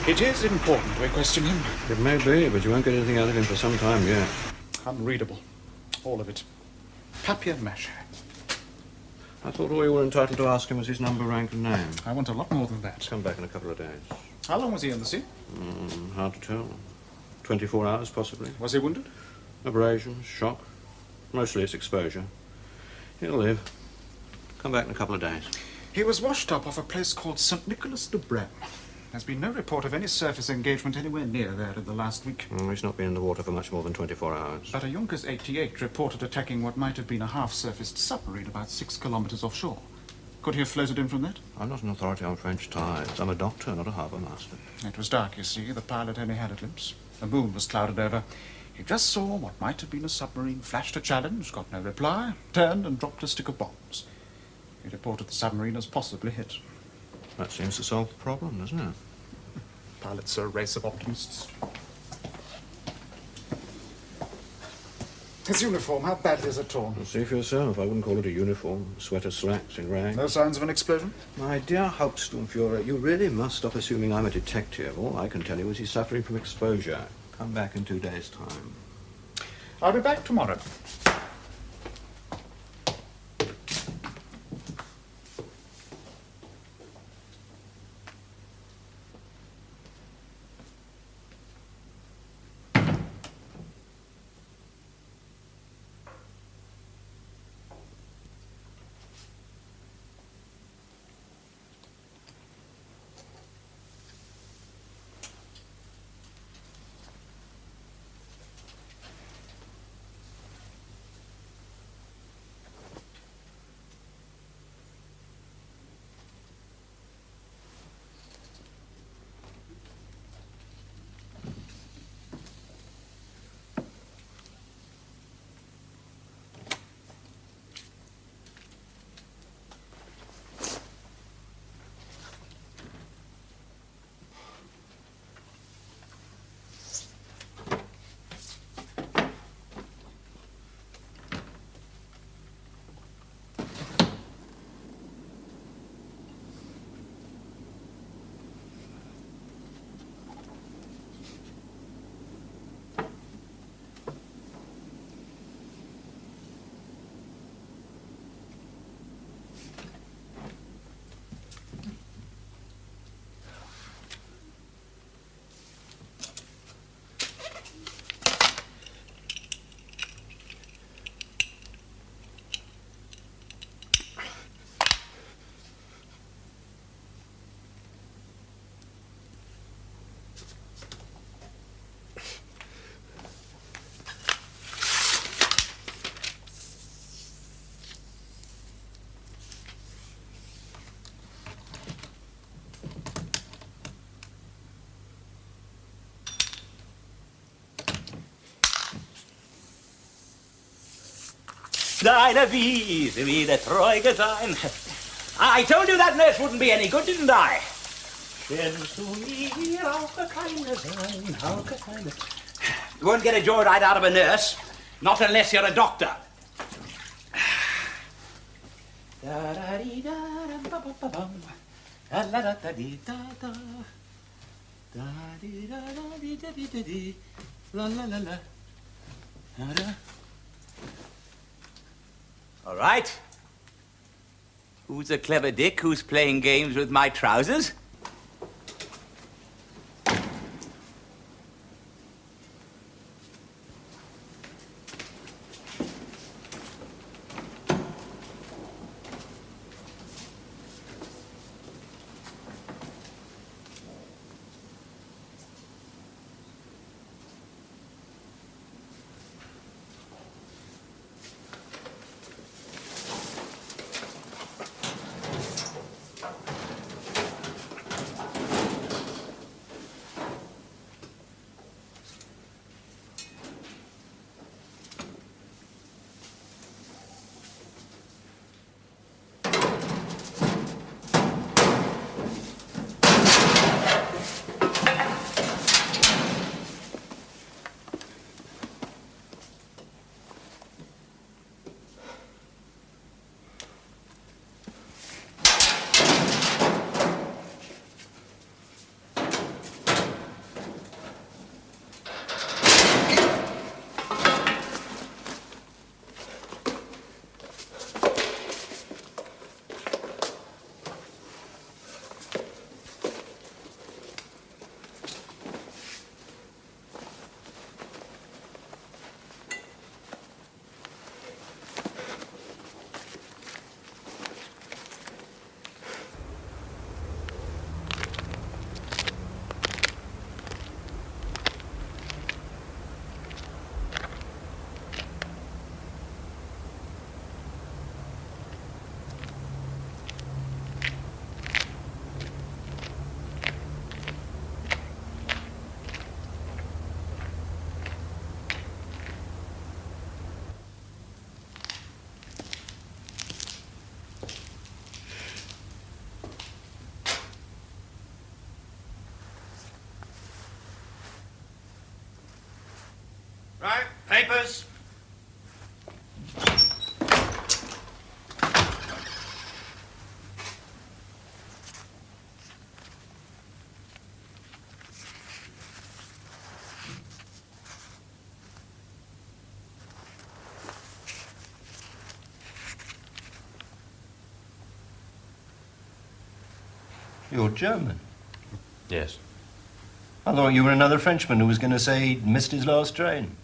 It is important we question him. It may be, but you won't get anything out of him for some time yet. Unreadable. All of it. Papier-mâché. I thought all you were entitled to ask him was his number, rank, and name. I want a lot more than that. Come back in a couple of days. How long was he in the sea? Hard to tell. 24 hours, possibly. Was he wounded? Abrasions, shock. Mostly it's exposure. He'll live. Come back in a couple of days. He was washed up off a place called St. Nicholas de Brem. There's been no report of any surface engagement anywhere near there in the last week. He's not been in the water for much more than 24 hours. But a Junkers 88 reported attacking what might have been a half-surfaced submarine about 6 kilometers offshore. Could he have floated in from that? I'm not an authority on French tides. I'm a doctor, not a harbour master. It was dark, you see. The pilot only had a glimpse. The moon was clouded over. He just saw what might have been a submarine, flashed a challenge, got no reply, turned and dropped a stick of bombs. He reported the submarine as possibly hit. That seems to solve the problem, doesn't it? Pilots are a race of optimists. His uniform, how badly is it torn? Well, see for yourself. I wouldn't call it a uniform. Sweater slacks in rags. No signs of an explosion? My dear Hauptsturmführer, you really must stop assuming I'm a detective. All I can tell you is he's suffering from exposure. Come back in 2 days' time. I'll be back tomorrow. Deine Wiese wieder treu sein. I told you that nurse wouldn't be any good, didn't I? Kennst du mir auch keine sein, auch keine... You won't get a joyride out of a nurse, not unless you're a doctor. All right. Who's a clever dick who's playing games with my trousers? Papers. You're German. Yes. I thought you were another Frenchman who was going to say he'd missed his last train.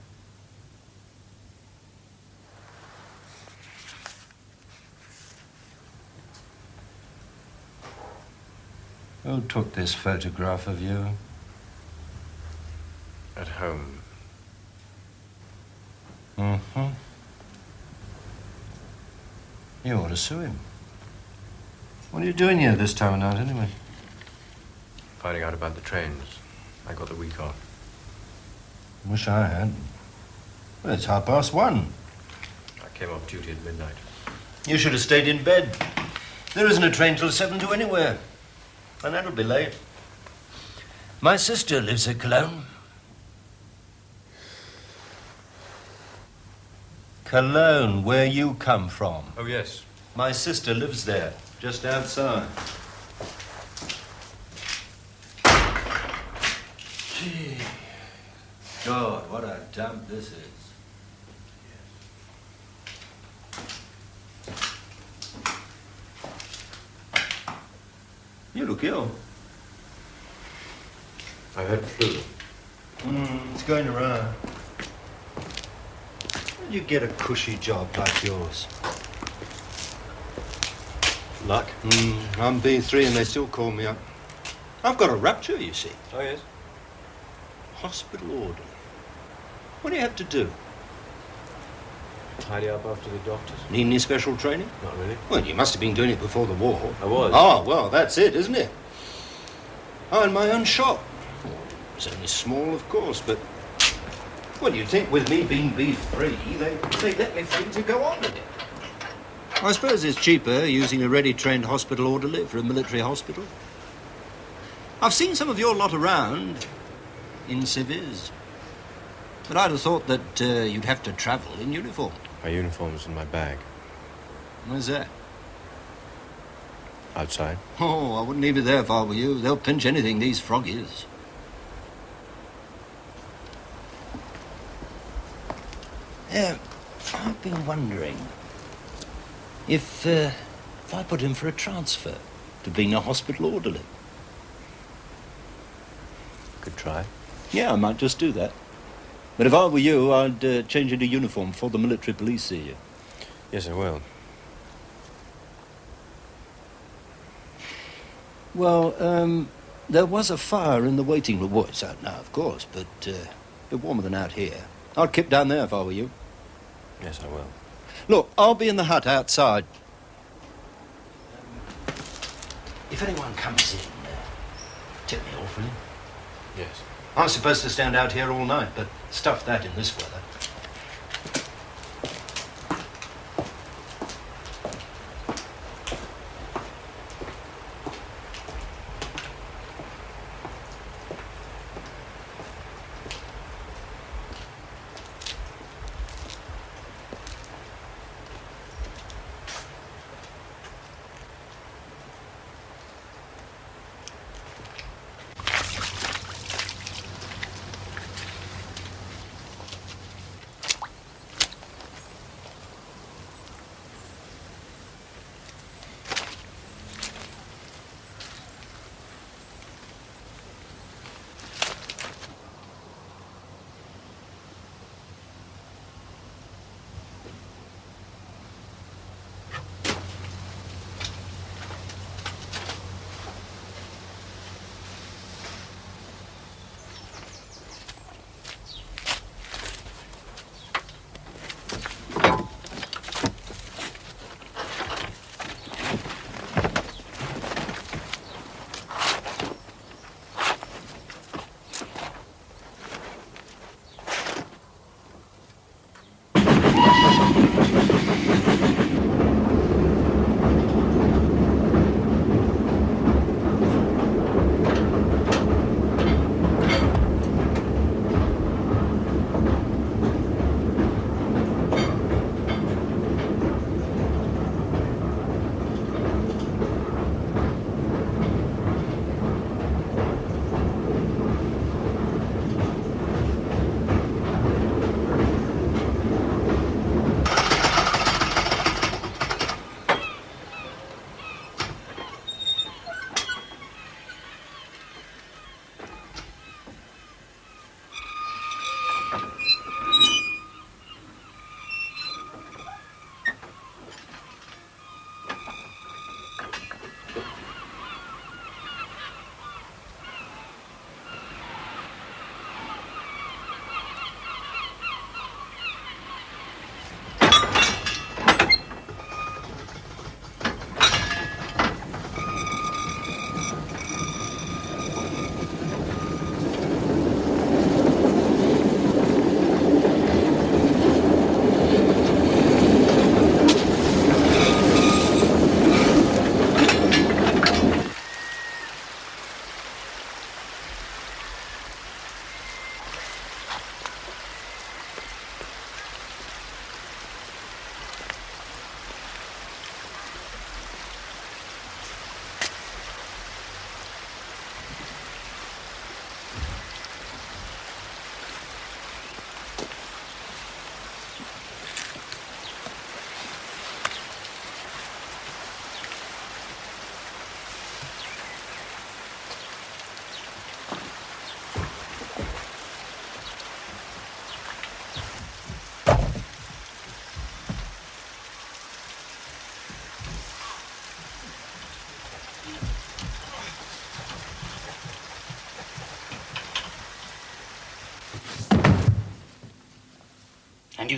Who took this photograph of you? At home. Mm-hmm. You ought to sue him. What are you doing here this time of night, anyway? Finding out about the trains. I got the week off. Wish I had. Well, it's 1:30. I came off duty at midnight. You should have stayed in bed. There isn't a train till 7 to anywhere. And that'll be late. My sister lives at Cologne. Cologne, where you come from. Oh, yes. My sister lives there, just outside. Gee. God, what a dump this is. You look ill. I've had flu. It's going around. How do you get a cushy job like yours? Luck? I'm B3 and they still call me up. I've got a rupture, you see. Oh, yes. Hospital order. What do you have to do? Tidy up after the doctors? Need any special training? Not really. Well, you must have been doing it before the war. I was. Oh, well, that's it, isn't it? I had my own shop. It was only small, of course, but... Well, you'd think with me being B3, they'd let me free to go on with it. I suppose it's cheaper using a ready-trained hospital orderly for a military hospital. I've seen some of your lot around in civvies. But I'd have thought that you'd have to travel in uniform. My uniform's in my bag. Where's that? Outside. Oh, I wouldn't leave it there if I were you. They'll pinch anything, these froggies. I've been wondering if I put in for a transfer to being a hospital orderly. Could try. Yeah, I might just do that. But if I were you, I'd change into uniform before the military police see you. Yes, I will. Well, there was a fire in the waiting room. Well, it's out now, of course, but a bit warmer than out here. I'd keep down there if I were you. Yes, I will. Look, I'll be in the hut outside. If anyone comes in, tip me off, will you? Yes. I'm supposed to stand out here all night, but stuff that in this weather.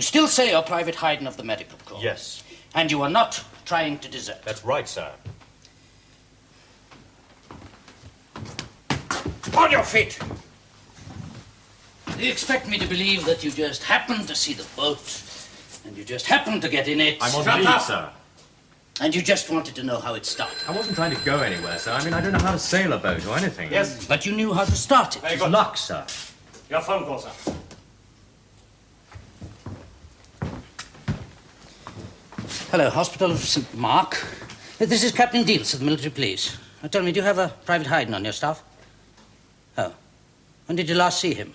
still say you're Private Hayden of the Medical Corps? Yes. And you are not trying to desert? That's right, sir. On your feet! Do you expect me to believe that you just happened to see the boat and you just happened to get in it? I'm on Shut leave, up! sir. And you just wanted to know how it started? I wasn't trying to go anywhere, sir. I mean, I don't know how to sail a boat or anything. Yes. But you knew how to start it. Very good. Luck, sir. Your phone call, sir. Hello, Hospital of St. Mark. This is Captain Deals of the Military Police. Now tell me, do you have a Private Hayden on your staff? Oh. When did you last see him?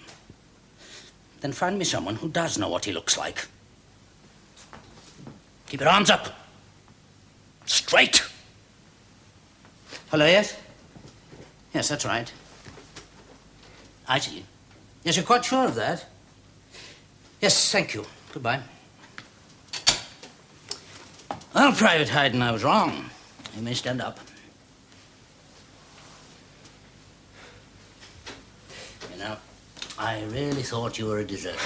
Then find me someone who does know what he looks like. Keep your arms up. Straight. Hello, yes? Yes, that's right. I see. Yes, you're quite sure of that? Yes, thank you. Goodbye. Well, Private Hayden, I was wrong. You may stand up. You know, I really thought you were a deserter.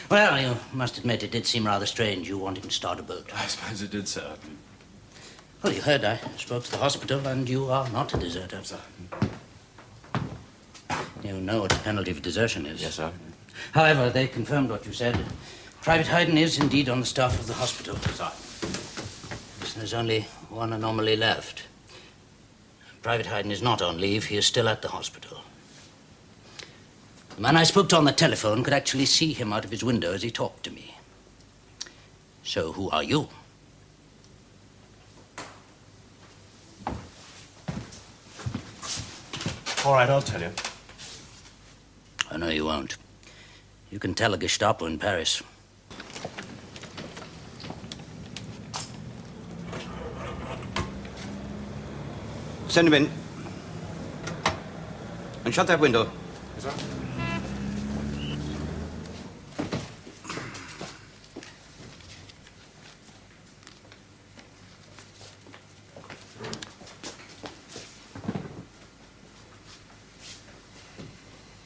Well, you must admit it did seem rather strange you wanting to start a boat. I suppose it did, sir. Well, you heard I spoke to the hospital, and you are not a deserter. Sir. You know what the penalty for desertion is. Yes, sir. However, they confirmed what you said. Private Hayden is indeed on the staff of the hospital. Sir. There's only one anomaly left. Private Hayden is not on leave. He is still at the hospital. The man I spoke to on the telephone could actually see him out of his window as he talked to me. So who are you? All right, I'll tell you. I know you won't. You can tell a Gestapo in Paris. Send him in. And shut that window. Yes, sir.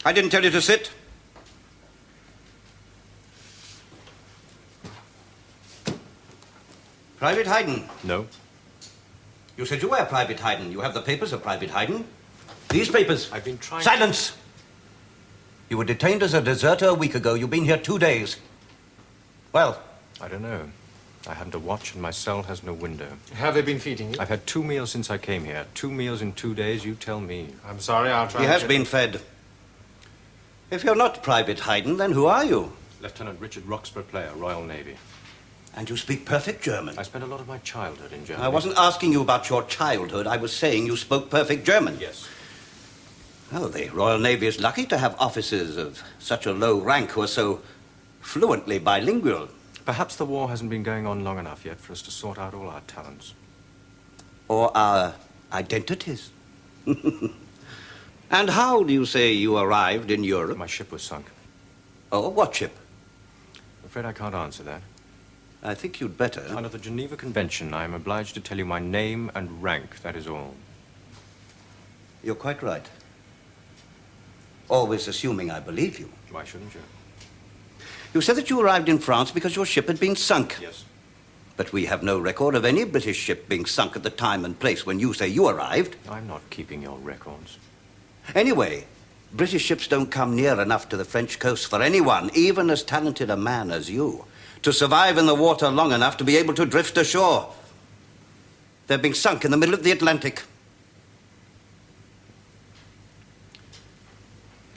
I didn't tell you to sit. Private Hayden. No. You said you were Private Hayden. You have the papers of Private Hayden. These papers. I've been trying... Silence! You were detained as a deserter a week ago. You've been here 2 days. Well? I don't know. I haven't a watch and my cell has no window. Have they been feeding you? I've had 2 meals since I came here. 2 meals in 2 days, you tell me. I'm sorry, I'll try. He has been fed. If you're not Private Hayden, then who are you? Lieutenant Richard Roxburgh Player, Royal Navy. And you speak perfect German. I spent a lot of my childhood in Germany. I wasn't asking you about your childhood. I was saying you spoke perfect German. Yes. Oh, the Royal Navy is lucky to have officers of such a low rank who are so fluently bilingual. Perhaps the war hasn't been going on long enough yet for us to sort out all our talents. Or our identities. And how do you say you arrived in Europe? My ship was sunk. Oh, what ship? I'm afraid I can't answer that. I think you'd better. Under the Geneva Convention, I am obliged to tell you my name and rank, that is all. You're quite right. Always assuming I believe you. Why shouldn't you? You said that you arrived in France because your ship had been sunk. Yes. But we have no record of any British ship being sunk at the time and place when you say you arrived. I'm not keeping your records. Anyway, British ships don't come near enough to the French coast for anyone, even as talented a man as you, to survive in the water long enough to be able to drift ashore. They're being sunk in the middle of the Atlantic.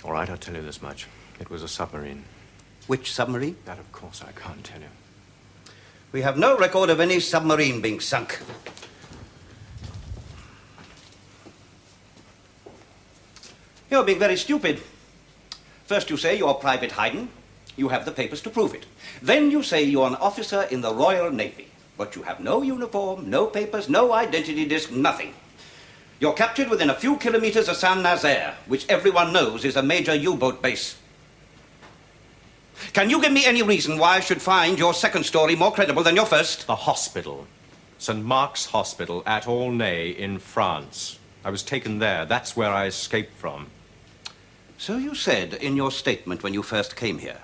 All right, I'll tell you this much. It was a submarine. Which submarine? That, of course, I can't tell you. We have no record of any submarine being sunk. You're being very stupid. First you say you're Private Hayden. You have the papers to prove it. Then you say you're an officer in the Royal Navy. But you have no uniform, no papers, no identity disc, nothing. You're captured within a few kilometers of Saint-Nazaire, which everyone knows is a major U-boat base. Can you give me any reason why I should find your second story more credible than your first? The hospital. St. Mark's Hospital at Aulnay in France. I was taken there. That's where I escaped from. So you said in your statement when you first came here.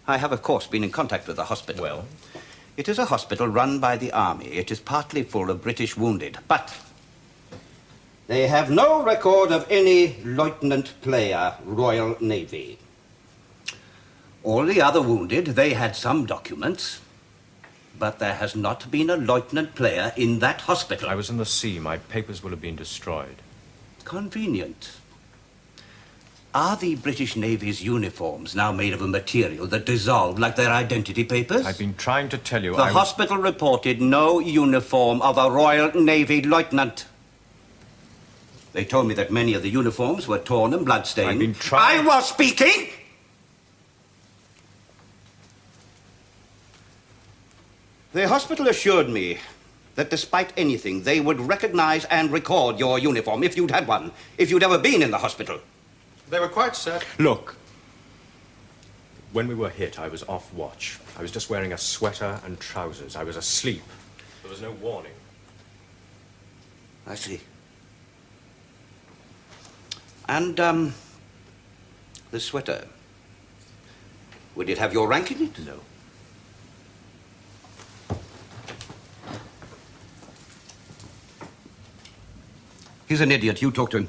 I have, of course, been in contact with the hospital. Well? It is a hospital run by the Army. It is partly full of British wounded, but they have no record of any Lieutenant Player, Royal Navy. All the other wounded, they had some documents, but there has not been a Lieutenant Player in that hospital. I was in the sea. My papers will have been destroyed. Convenient. Are the British Navy's uniforms now made of a material that dissolved like their identity papers? I've been trying to tell you. The hospital reported no uniform of a Royal Navy lieutenant. They told me that many of the uniforms were torn and bloodstained. I've been trying. I was speaking! The hospital assured me that despite anything, they would recognize and record your uniform if you'd had one, if you'd ever been in the hospital. They were quite certain. Look. When we were hit, I was off watch. I was just wearing a sweater and trousers. I was asleep. There was no warning. I see. And, the sweater, would it have your rank in it? No. He's an idiot. You talk to him.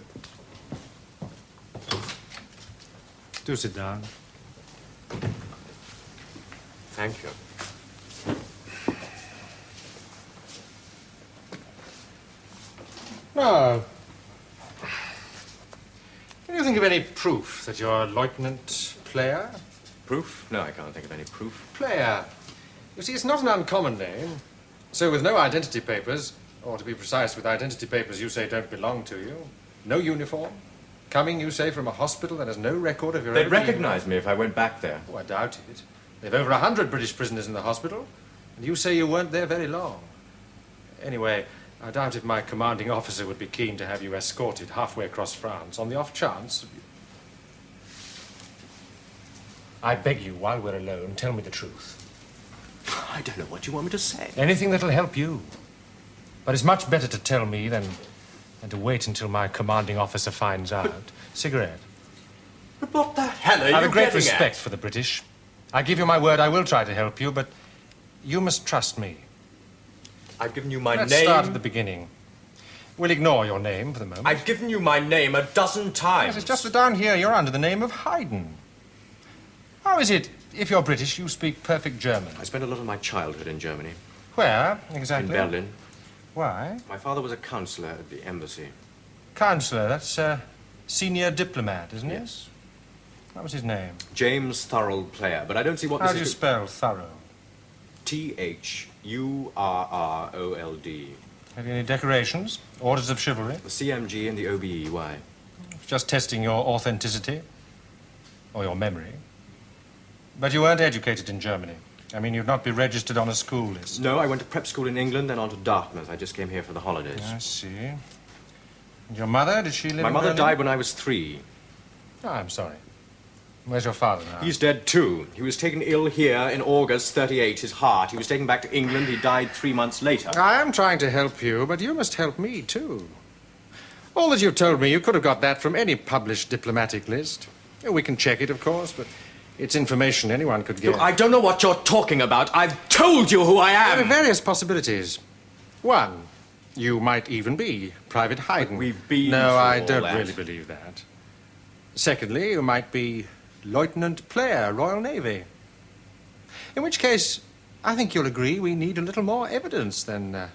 Do sit down. Thank you. No. Can you think of any proof that you're Lieutenant Player? Proof? No, I can't think of any proof. Player. You see, it's not an uncommon name. So with no identity papers, or to be precise, with identity papers you say don't belong to you, no uniform, coming, you say, from a hospital that has no record of your They'd ever being- recognize me if I went back there. Oh, I doubt it. They've over 100 British prisoners in the hospital, and you say you weren't there very long. Anyway, I doubt if my commanding officer would be keen to have you escorted halfway across France on the off chance. I beg you, while we're alone, tell me the truth. I don't know what you want me to say. Anything that'll help you. But it's much better to tell me than to wait until my commanding officer finds out. Cigarette. But what the hell are you I have a great getting respect at? for the British. I give you my word I will try to help you, but you must trust me. I've given you my Let's name. start at the beginning. We'll ignore your name for the moment. I've given you my name a dozen times. Yes, it's just that down here you're under the name of Haydn. How is it, if you're British, you speak perfect German? I spent a lot of my childhood in Germany. Where, exactly? In Berlin. Why? My father was a counselor at the embassy. Counselor, that's senior diplomat, isn't it? Yes. What was his name? James Thurrold Player, but I don't see what How this do you is. spell thorough? Thurrold. Have you any decorations? Orders of chivalry? The CMG and the OBE, why? Just testing your authenticity? Or your memory? But you weren't educated in Germany. I mean, you'd not be registered on a school list. No, I went to prep school in England, then on to Dartmouth. I just came here for the holidays. I see. And your mother, did she live My in mother Berlin? died when I was 3. Oh, I'm sorry. Where's your father now? He's dead too. He was taken ill here in August 38, his heart. He was taken back to England. He died 3 months later. I am trying to help you, but you must help me, too. All that you've told me, you could have got that from any published diplomatic list. We can check it, of course, but it's information anyone could get. Look, I don't know what you're talking about. I've told you who I There are am. various possibilities. One, you might even be Private Haydn. But we've been No, through I all don't that. really believe that. Secondly, you might be Lieutenant Player, Royal Navy. In which case, I think you'll agree we need a little more evidence than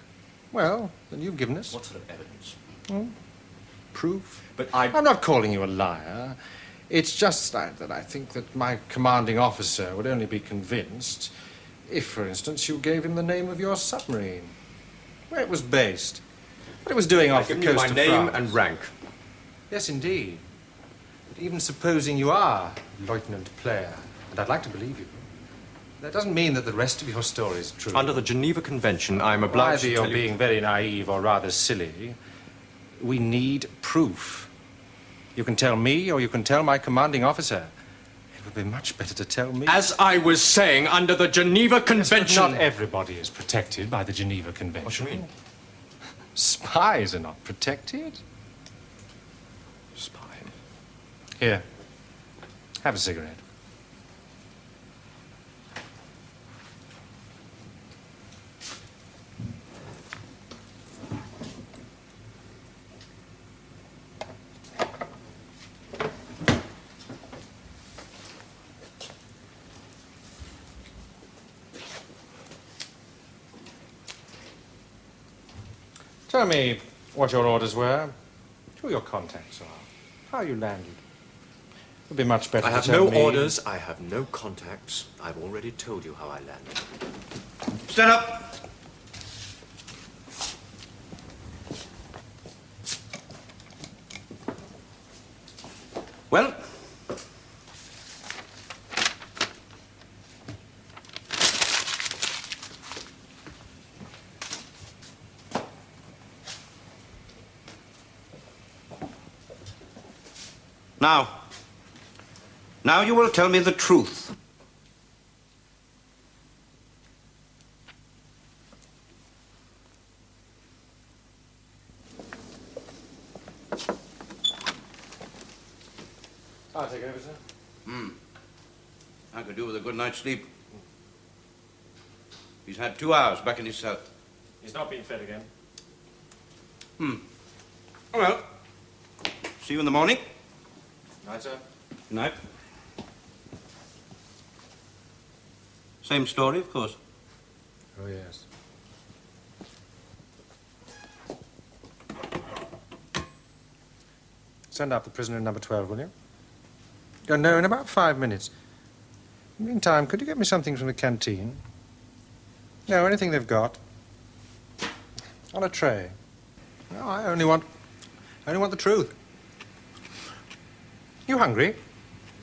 you've given us. What sort of evidence? Proof? But I'm not calling you a liar. It's just that I think that my commanding officer would only be convinced if, for instance, you gave him the name of your submarine, where it was based, what it was doing off the I've given coast you of my name France. and rank. Yes, indeed. But even supposing you are Lieutenant Player, and I'd like to believe you, that doesn't mean that the rest of your story is true. Under the Geneva Convention, I'm obliged Either to you're tell you... being very naive or rather silly. We need proof. You can tell me or you can tell my commanding officer. It would be much better to tell me. As I was saying, under the Geneva But Convention... not everybody is protected by the Geneva Convention. What do you mean? Spies are not protected. Spy. Here, have a cigarette. Tell me what your orders were, who your contacts are, how you landed. It would be much better I to have tell no me. orders, I have no contacts. I've already told you how I landed. Stand up. Well? Now you will tell me the truth. I'll take over, sir. I could do with a good night's sleep. He's had 2 hours back in his cell. He's not been fed again. Well, see you in the morning. Night, sir. Good night. Same story, of course. Oh, yes. Send up the prisoner in number 12, will you? Oh, no, in about 5 minutes. Meantime, could you get me something from the canteen? No, anything they've got. On a tray. No, I only want the truth. You hungry?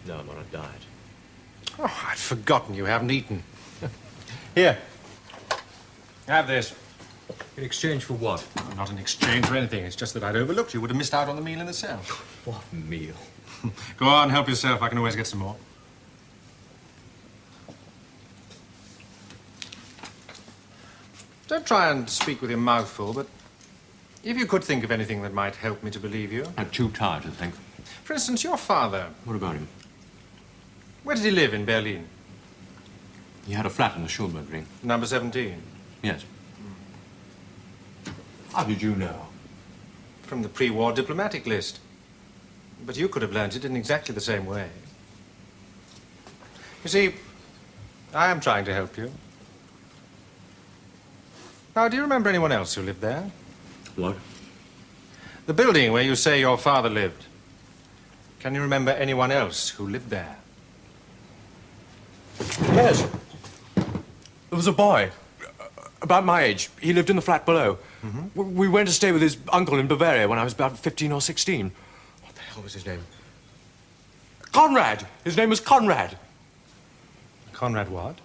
No, I'm on a diet. Oh, I'd forgotten you haven't eaten. Here. Have this. In exchange for what? Not in exchange for anything. It's just that I'd overlooked you. Would have missed out on the meal in the cell. What meal? Go on, help yourself. I can always get some more. Don't try and speak with your mouth full, but if you could think of anything that might help me to believe you. I'm too tired to think. For instance, your father. What about him? Where did he live in Berlin? He had a flat in the Schulberg Ring. Number 17. Yes. How did you know? From the pre-war diplomatic list. But you could have learnt it in exactly the same way. You see, I am trying to help you. Now, do you remember anyone else who lived there? What? The building where you say your father lived. Can you remember anyone else who lived there? Yes. There was a boy, about my age. He lived in the flat below. We went to stay with his uncle in Bavaria when I was about 15 or 16. What the hell was his name? Conrad! His name was Conrad. Conrad what?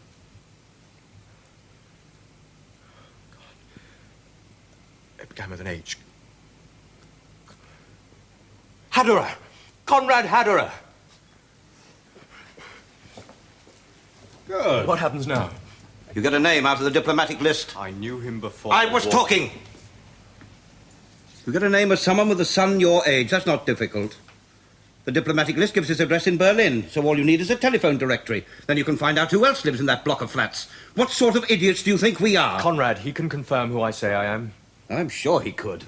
It began with an H. Haderer! Conrad Haderer! Good. What happens now? You get a name out of the diplomatic list. I knew him before. I was talking. You get a name of someone with a son your age. That's not difficult. The diplomatic list gives his address in Berlin, so all you need is a telephone directory. Then you can find out who else lives in that block of flats. What sort of idiots do you think we are? Conrad, he can confirm who I say I am. I'm sure he could.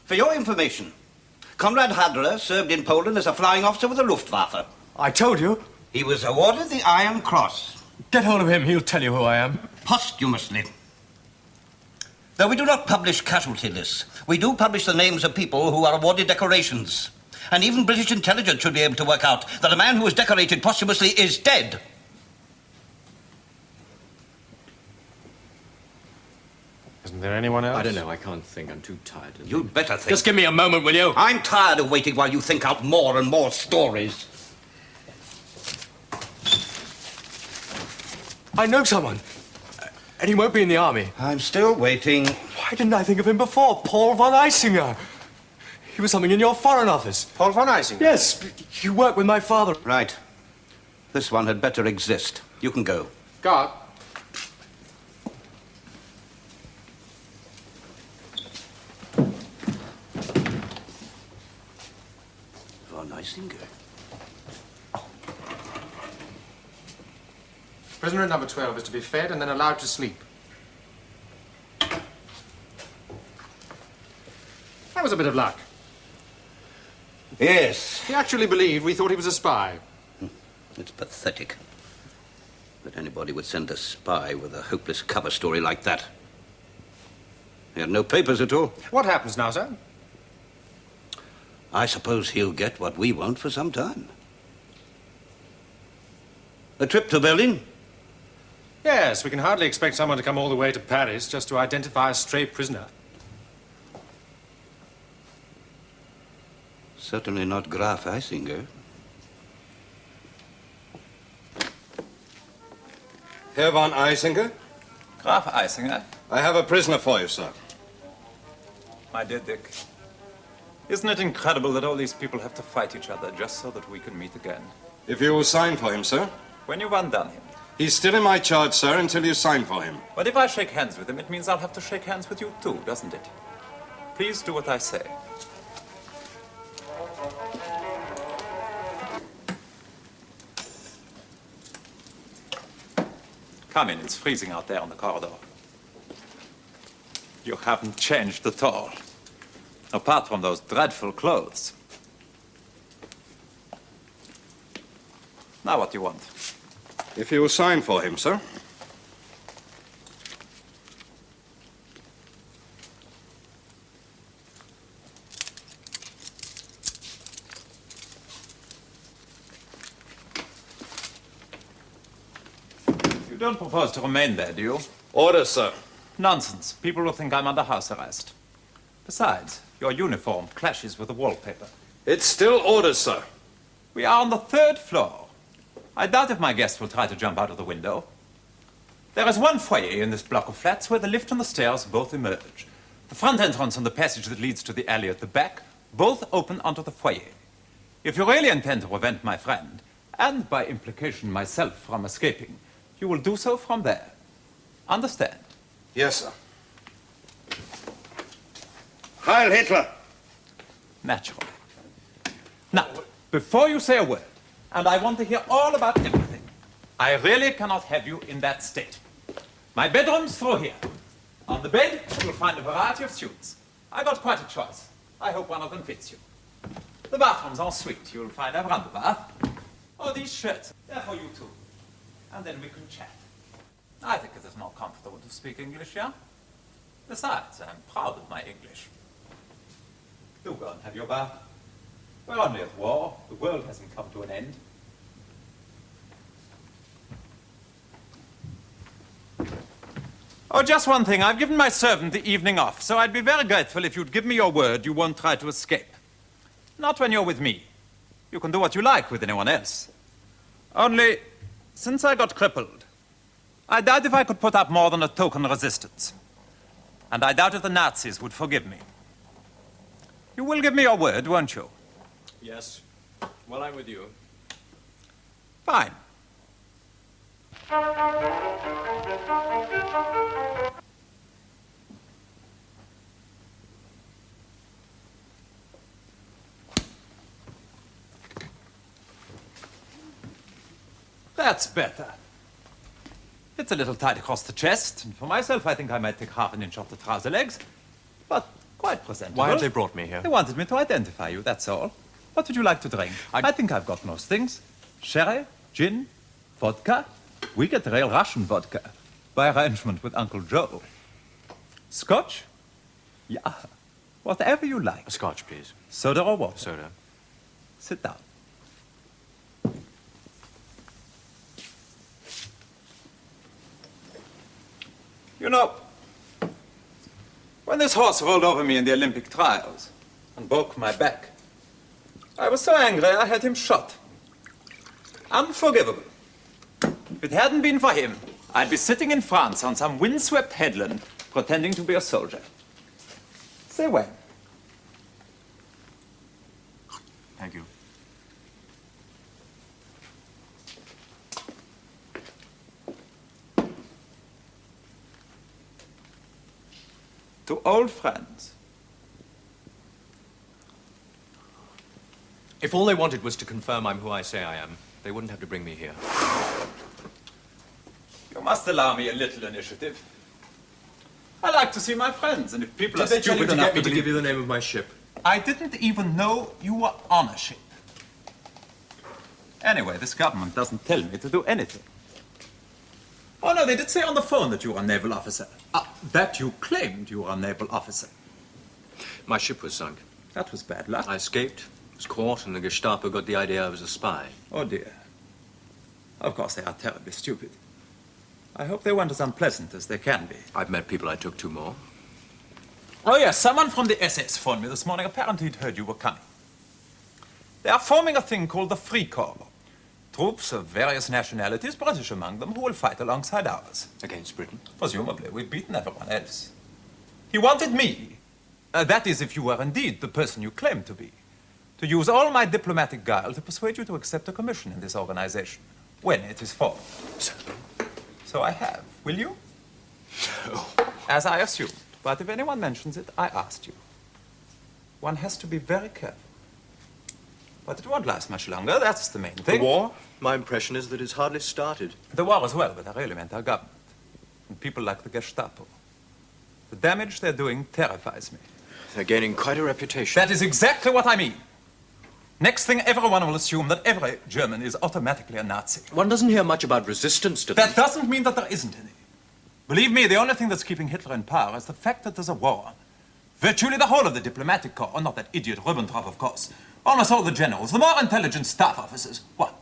For your information, Conrad Haderer served in Poland as a flying officer with the Luftwaffe. I told you. He was awarded the Iron Cross. Get hold of him, he'll tell you who I am. Posthumously. Though we do not publish casualty lists, we do publish the names of people who are awarded decorations. And even British intelligence should be able to work out that a man who was decorated posthumously is dead. Isn't there anyone else? I don't know. I can't think. I'm too tired to You'd better think. Just give me a moment, will you? I'm tired of waiting while you think out more and more stories. I know someone. And he won't be in the army. I'm still waiting. Why didn't I think of him before? Paul von Eisinger. He was something in your foreign office. Paul von Eisinger? Yes, you worked with my father. Right. This one had better exist. You can go. Guard. Von Eisinger. Prisoner at number 12 is to be fed and then allowed to sleep. That was a bit of luck. Yes. He actually believed we thought he was a spy. It's pathetic. that anybody would send a spy with a hopeless cover story like that. He had no papers at all. What happens now, sir? I suppose he'll get what we want for some time. A trip to Berlin? Yes, we can hardly expect someone to come all the way to Paris just to identify a stray prisoner. Certainly not Graf Eisinger. Herr von Eisinger, Graf Eisinger? I have a prisoner for you, sir. My dear Dick, isn't it incredible that all these people have to fight each other just so that we can meet again? If you will sign for him, sir. When you've undone him. He's still in my charge, sir, until you sign for him. But if I shake hands with him, it means I'll have to shake hands with you too, doesn't it? Please do what I say. Come in, it's freezing out there on the corridor. You haven't changed at all. Apart from those dreadful clothes. Now what do you want? If you will sign for him, sir. You don't propose to remain there, do you? Orders, sir. Nonsense. People will think I'm under house arrest. Besides, your uniform clashes with the wallpaper. It's still orders, sir. We are on the 3rd floor. I doubt if my guest will try to jump out of the window. There is one foyer in this block of flats where the lift and the stairs both emerge. The front entrance and the passage that leads to the alley at the back both open onto the foyer. If you really intend to prevent my friend, and by implication myself, from escaping, you will do so from there. Understand? Yes, sir. Heil Hitler! Naturally. Now, before you say a word, and I want to hear all about everything, I really cannot have you in that state. My bedroom's through here. On the bed, you'll find a variety of suits. I got quite a choice. I hope one of them fits you. The bathroom's en suite. You'll find a veranda bath. Oh, these shirts, they're for you too. And then we can chat. I think it is more comfortable to speak English, yeah? Besides, I'm proud of my English. Do go and have your bath. We're only at war. The world hasn't come to an end. Oh, just one thing. I've given my servant the evening off, so I'd be very grateful if you'd give me your word you won't try to escape. Not when you're with me. You can do what you like with anyone else. Only, since I got crippled, I doubt if I could put up more than a token resistance. And I doubt if the Nazis would forgive me. You will give me your word, won't you? Yes. Well, I'm with you. Fine. That's better. It's a little tight across the chest, and for myself, I think I might take half an inch off the trouser legs. But quite presentable. Why have they brought me here? They wanted me to identify you, that's all. What would you like to drink? I think I've got most things. Sherry, gin, vodka. We get real Russian vodka, by arrangement with Uncle Joe. Scotch? Yeah, whatever you like. A scotch, please. Soda or water? Soda. Sit down. You know, when this horse rolled over me in the Olympic trials and broke my back, I was so angry I had him shot. Unforgivable. If it hadn't been for him, I'd be sitting in France on some windswept headland pretending to be a soldier. Say when. Thank you. To old friends. If all they wanted was to confirm I'm who I say I am, they wouldn't have to bring me here. You must allow me a little initiative. I like to see my friends, and if people are Did they tell you stupid to enough get me to believe- give you the name of my ship? I didn't even know you were on a ship. Anyway, this government doesn't tell me to do anything. Oh, no, they did say on the phone that you were a naval officer. That you claimed you were a naval officer. My ship was sunk. That was bad luck. I escaped, was caught, and the Gestapo got the idea I was a spy. Oh, dear. Of course, they are terribly stupid. I hope they weren't as unpleasant as they can be. I've met people I took to more. Oh, yes, someone from the SS phoned me this morning. Apparently, he'd heard you were coming. They are forming a thing called the Free Corps. Troops of various nationalities, British among them, who will fight alongside ours. Against Britain? Presumably, we've beaten everyone else. He wanted me, that is, if you were indeed the person you claimed to be, to use all my diplomatic guile to persuade you to accept a commission in this organization, when it is formed. So I have. Will you? No. As I assumed. But if anyone mentions it, I asked you. One has to be very careful. But it won't last much longer, that's the main thing. The war? My impression is that it's hardly started. The war as well, but I really meant our government. And people like the Gestapo. The damage they're doing terrifies me. They're gaining quite a reputation. That is exactly what I mean. Next thing, everyone will assume that every German is automatically a Nazi. One doesn't hear much about resistance to them. That doesn't mean that there isn't any. Believe me, the only thing that's keeping Hitler in power is the fact that there's a war on. Virtually the whole of the diplomatic corps, not that idiot Ribbentrop, of course. Almost all the generals, the more intelligent staff officers,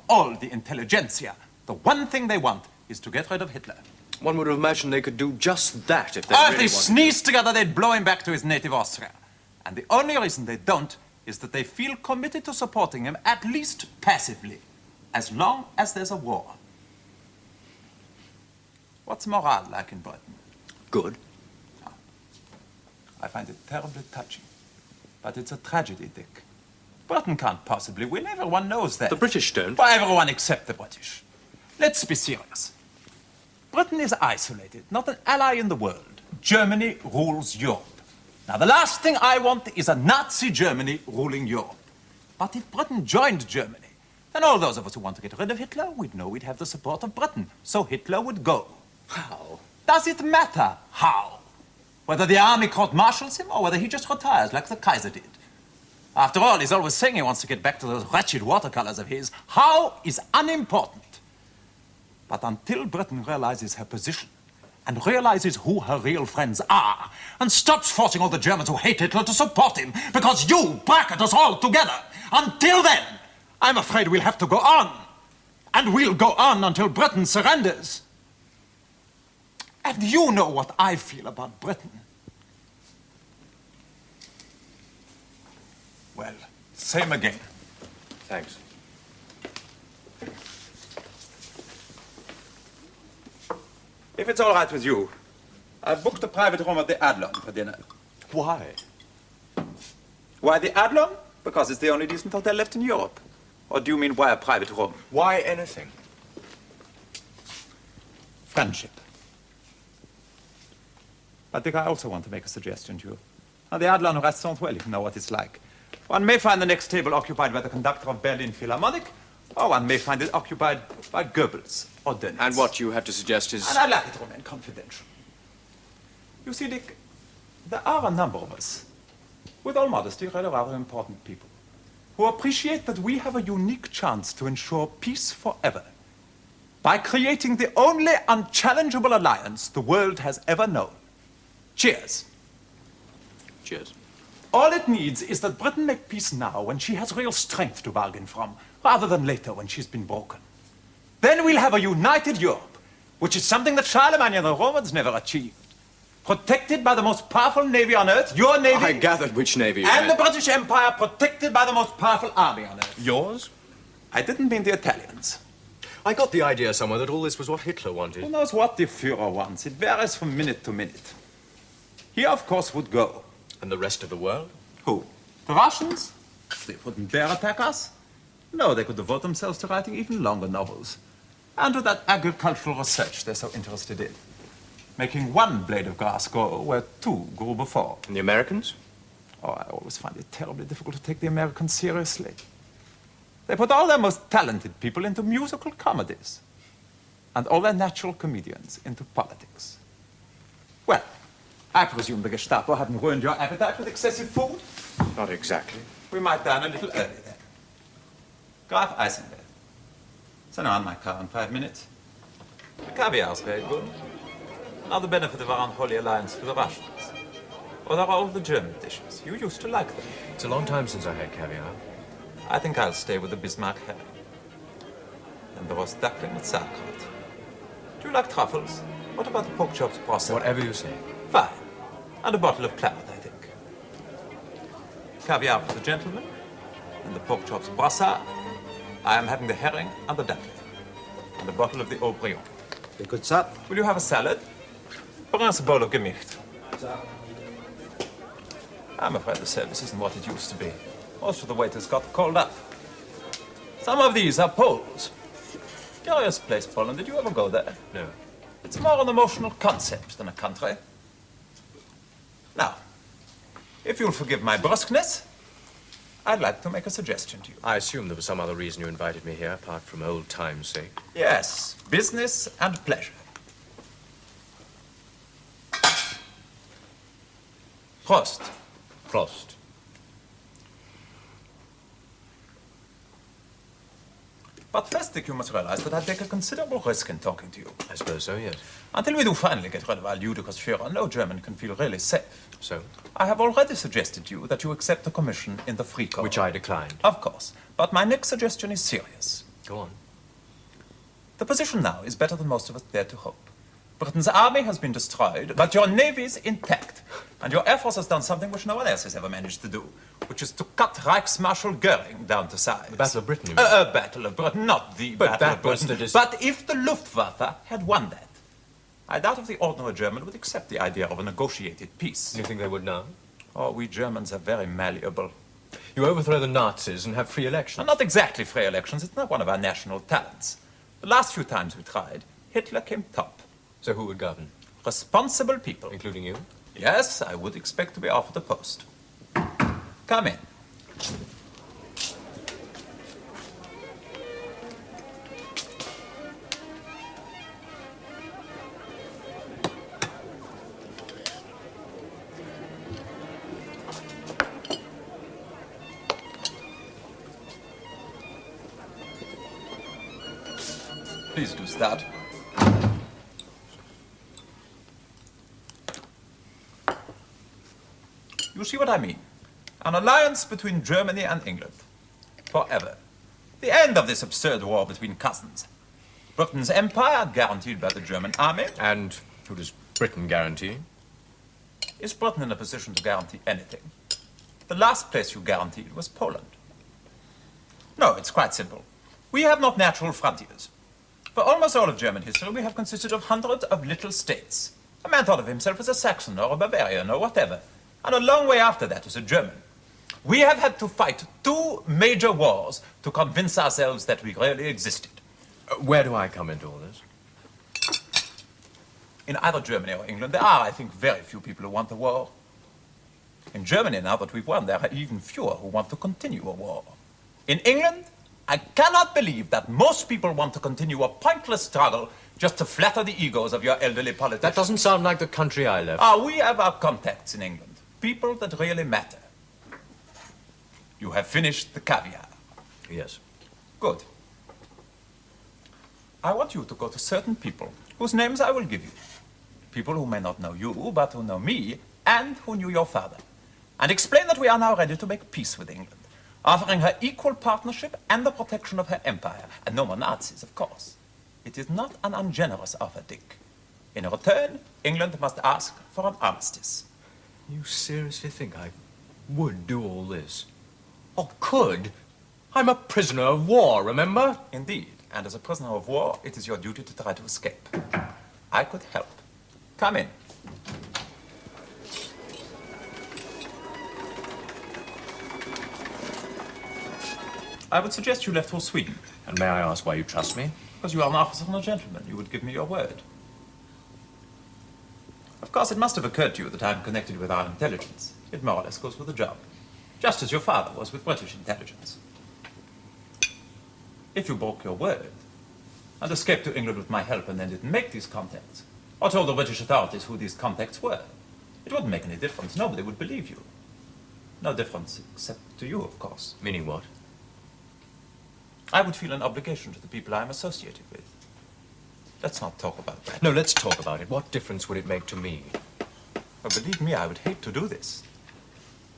all the intelligentsia. The one thing they want is to get rid of Hitler. One would have imagined they could do just that if they If really they wanted sneezed together, they'd blow him back to his native Austria. And the only reason they don't is that they feel committed to supporting him, at least passively, as long as there's a war. What's morale like in Britain? Good. I find it terribly touching. But it's a tragedy, Dick. Britain can't possibly win. Everyone knows that. The British don't. Well, everyone except the British. Let's be serious. Britain is isolated, not an ally in the world. Germany rules Europe. Now, the last thing I want is a Nazi Germany ruling Europe. But if Britain joined Germany, then all those of us who want to get rid of Hitler, we'd know we'd have the support of Britain. So Hitler would go. How? Does it matter how? Whether the army court-martials him or whether he just retires like the Kaiser did. After all, he's always saying he wants to get back to those wretched watercolors of his. How is unimportant. But until Britain realizes her position and realizes who her real friends are and stops forcing all the Germans who hate Hitler to support him because you bracket us all together, until then, I'm afraid we'll have to go on. And we'll go on until Britain surrenders. And you know what I feel about Britain. Well, same again. Thanks. If it's all right with you, I've booked a private room at the Adlon for dinner. Why? Why the Adlon? Because it's the only decent hotel left in Europe. Or do you mean why a private room? Why anything? Friendship. But Dick, I also want to make a suggestion to you. Now, the Adlon restaurant, well, you know what it's like. One may find the next table occupied by the conductor of Berlin Philharmonic, or one may find it occupied by Goebbels or Dönitz. And what you have to suggest is... And I'd like it to remain confidential. You see, Dick, there are a number of us, with all modesty, rather important people, who appreciate that we have a unique chance to ensure peace forever by creating the only unchallengeable alliance the world has ever known. Cheers. Cheers. All it needs is that Britain make peace now when she has real strength to bargain from, rather than later when she's been broken. Then we'll have a united Europe, which is something that Charlemagne and the Romans never achieved. Protected by the most powerful navy on earth, your navy... I gathered which navy you And meant. the British Empire protected by the most powerful army on earth. Yours? I didn't mean the Italians. I got the idea somewhere that all this was what Hitler wanted. Who knows what the Führer wants? It varies from minute to minute. He, of course, would go. And the rest of the world? Who? The Russians? They wouldn't dare attack us. No, they could devote themselves to writing even longer novels. And to that agricultural research they're so interested in. Making one blade of grass grow where two grew before. And the Americans? Oh, I always find it terribly difficult to take the Americans seriously. They put all their most talented people into musical comedies. And all their natural comedians into politics. Well, I presume the Gestapo haven't ruined your appetite with excessive food? Not exactly. We might dine a little early then. Graf Eisenberg. Send on my car in 5 minutes. Caviar's very good. Now the benefit of our unholy alliance for the Russians. Or there are all the German dishes. You used to like them. It's a long time since I had caviar. I think I'll stay with the Bismarck herring. And the roast duckling with sauerkraut. Do you like truffles? What about the pork chops process? Whatever you say. Fine. And a bottle of claret, I think. Caviar for the gentleman, and the pork chops brassard. I am having the herring and the duckling. And a bottle of the Au Brion. A good sup? Will you have a salad? Bring us a bowl of Gemicht. I'm afraid the service isn't what it used to be. Most of the waiters got called up. Some of these are Poles. Curious place, Poland. Did you ever go there? No. It's more an emotional concept than a country. Now, if you'll forgive my brusqueness, I'd like to make a suggestion to you. I assume there was some other reason you invited me here, apart from old time's sake. Yes, business and pleasure. Prost. Prost. But first, Dick, you must realize that I take a considerable risk in talking to you. I suppose so, yes. Until we do finally get rid of our ludicrous Führer, no German can feel really safe. So? I have already suggested to you that you accept a commission in the Free Corps. Which I declined. Of course. But my next suggestion is serious. Go on. The position now is better than most of us dare to hope. Britain's army has been destroyed, but your navy's intact. And your Air Force has done something which no one else has ever managed to do, which is to cut Reichsmarshal Goering down to size. The Battle of Britain, you mean? A Battle of Britain, not the But Battle that of Britain. wasn't a But if the Luftwaffe had won that, I doubt if the ordinary German would accept the idea of a negotiated peace. You think they would now? Oh, we Germans are very malleable. You overthrow the Nazis and have free elections. Not exactly free elections. It's not one of our national talents. The last few times we tried, Hitler came top. So who would govern? Responsible people. Including you? Yes, I would expect to be offered a post. Come in. Please do start. You see what I mean? An alliance between Germany and England. Forever. The end of this absurd war between cousins. Britain's empire, guaranteed by the German army. And who does Britain guarantee? Is Britain in a position to guarantee anything? The last place you guaranteed was Poland. No, it's quite simple. We have not natural frontiers. For almost all of German history, we have consisted of hundreds of little states. A man thought of himself as a Saxon or a Bavarian or whatever. And a long way after that as a German. We have had to fight 2 major wars to convince ourselves that we really existed. Where do I come into all this? In either Germany or England, there are, I think, very few people who want a war. In Germany, now that we've won, there are even fewer who want to continue a war. In England, I cannot believe that most people want to continue a pointless struggle just to flatter the egos of your elderly politicians. That doesn't sound like the country I left. Ah, we have our contacts in England. People that really matter. You have finished the caviar. Yes. Good. I want you to go to certain people whose names I will give you. People who may not know you, but who know me, and who knew your father. And explain that we are now ready to make peace with England, offering her equal partnership and the protection of her empire. And no more Nazis, of course. It is not an ungenerous offer, Dick. In return, England must ask for an armistice. You seriously think I would do all this? Or could? I'm a prisoner of war, remember? Indeed. And as a prisoner of war, it is your duty to try to escape. I could help. Come in. I would suggest you left for Sweden. And may I ask why you trust me? Because you are an officer and a gentleman. You would give me your word. Of course, it must have occurred to you that I am connected with our intelligence. It more or less goes with the job. Just as your father was with British intelligence. If you broke your word and escaped to England with my help and then didn't make these contacts, or told the British authorities who these contacts were, it wouldn't make any difference. Nobody would believe you. No difference except to you, of course. Meaning what? I would feel an obligation to the people I am associated with. Let's not talk about that. No, let's talk about it. What difference would it make to me? Well, believe me, I would hate to do this.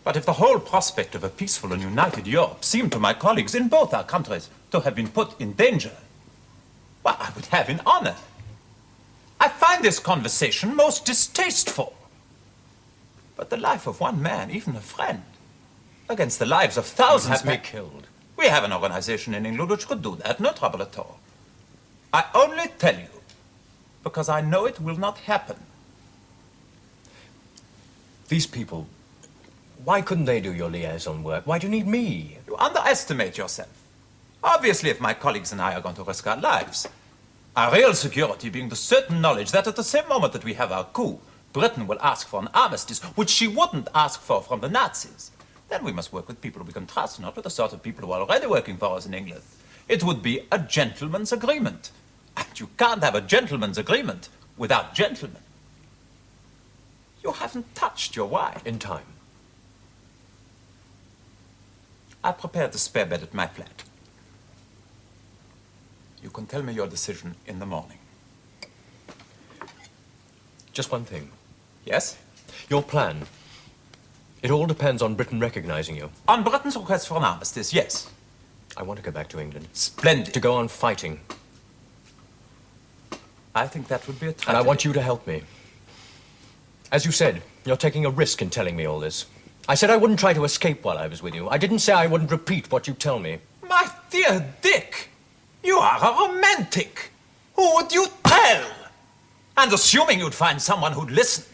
But if the whole prospect of a peaceful and united Europe seemed to my colleagues in both our countries to have been put in danger, well, I would have in honor. I find this conversation most distasteful. But the life of one man, even a friend, against the lives of thousands... Have me killed. We have an organization in England which could do that, no trouble at all. I only tell you because I know it will not happen. These people, why couldn't they do your liaison work? Why do you need me? You underestimate yourself. Obviously, if my colleagues and I are going to risk our lives, our real security being the certain knowledge that at the same moment that we have our coup, Britain will ask for an armistice, which she wouldn't ask for from the Nazis. Then we must work with people we can trust, not with the sort of people who are already working for us in England. It would be a gentleman's agreement. And you can't have a gentleman's agreement without gentlemen. You haven't touched your wife. In time. I prepared the spare bed at my flat. You can tell me your decision in the morning. Just one thing. Yes? Your plan. It all depends on Britain recognizing you. On Britain's request for an armistice, yes. I want to go back to England. Splendid. To go on fighting. I think that would be a tragedy. And I want you to help me. As you said, you're taking a risk in telling me all this. I said I wouldn't try to escape while I was with you. I didn't say I wouldn't repeat what you tell me. My dear Dick, you are a romantic. Who would you tell? And assuming you'd find someone who'd listen,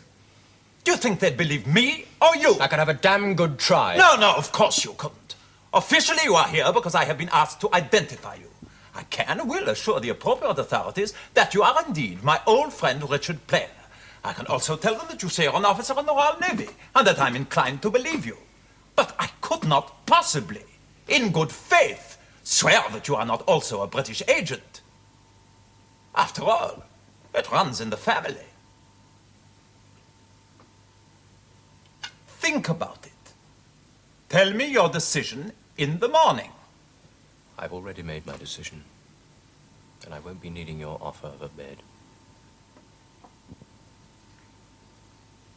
do you think they'd believe me or you? I could have a damn good try. No, of course you couldn't. Officially, you are here because I have been asked to identify you. I can and will assure the appropriate authorities that you are indeed my old friend Richard Player. I can also tell them that you say you're an officer in the Royal Navy and that I'm inclined to believe you. But I could not possibly, in good faith, swear that you are not also a British agent. After all, it runs in the family. Think about it. Tell me your decision in the morning. I've already made my decision. And I won't be needing your offer of a bed.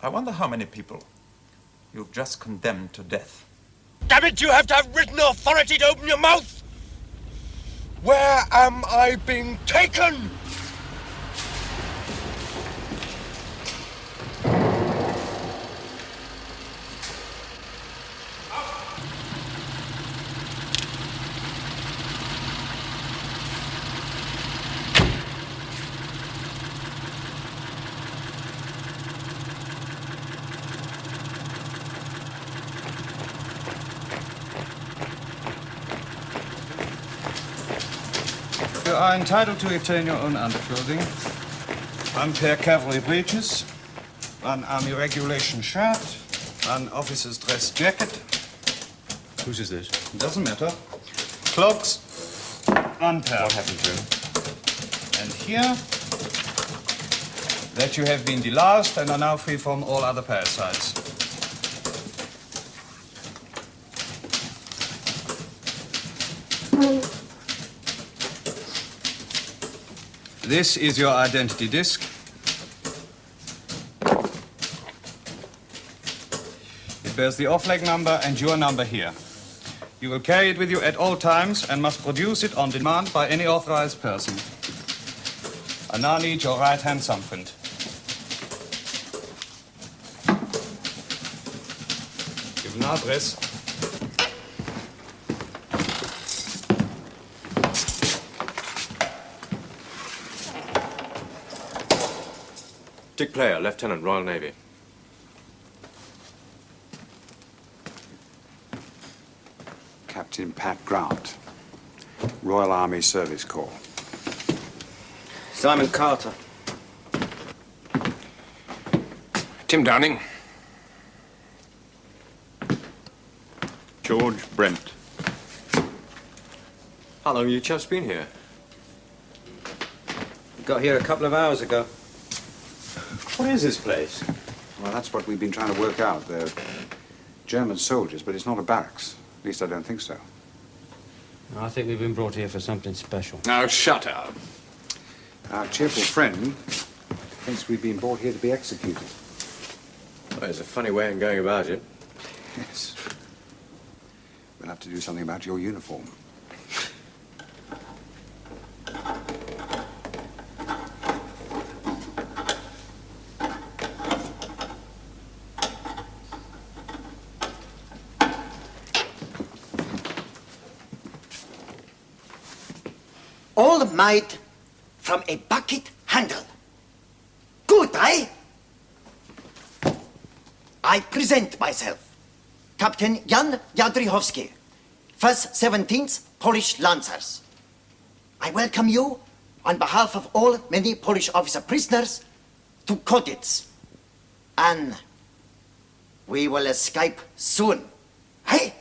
I wonder how many people you've just condemned to death. Damn it, you have to have written authority to open your mouth! Where am I being taken? You are entitled to retain your own underclothing. 1 pair cavalry breeches, 1 army regulation shirt, 1 officer's dress jacket. Whose is this? Doesn't matter. Cloaks, 1 pair. What happened to him? And here, that you have been deloused and are now free from all other parasites. This is your identity disc. It bears the off-leg number and your number here. You will carry it with you at all times and must produce it on demand by any authorized person. I now need your right-hand thumbprint. Give an address. Dick Player, Lieutenant, Royal Navy. Captain Pat Grant, Royal Army Service Corps. Simon Carter. Tim Downing. George Brent. How long have you chaps been here? Got here a couple of hours ago. What is this place? Well, that's what we've been trying to work out. They're German soldiers, but it's not a barracks. At least I don't think so. I think we've been brought here for something special. Now, shut up. Our cheerful friend thinks we've been brought here to be executed. Well, there's a funny way of going about it. Yes. We'll have to do something about your uniform. All made from a bucket handle. Good, eh? I present myself. Captain Jan Jadrychowski, 1st 17th Polish Lancers. I welcome you on behalf of all many Polish officer prisoners to Colditz. And we will escape soon. Hey?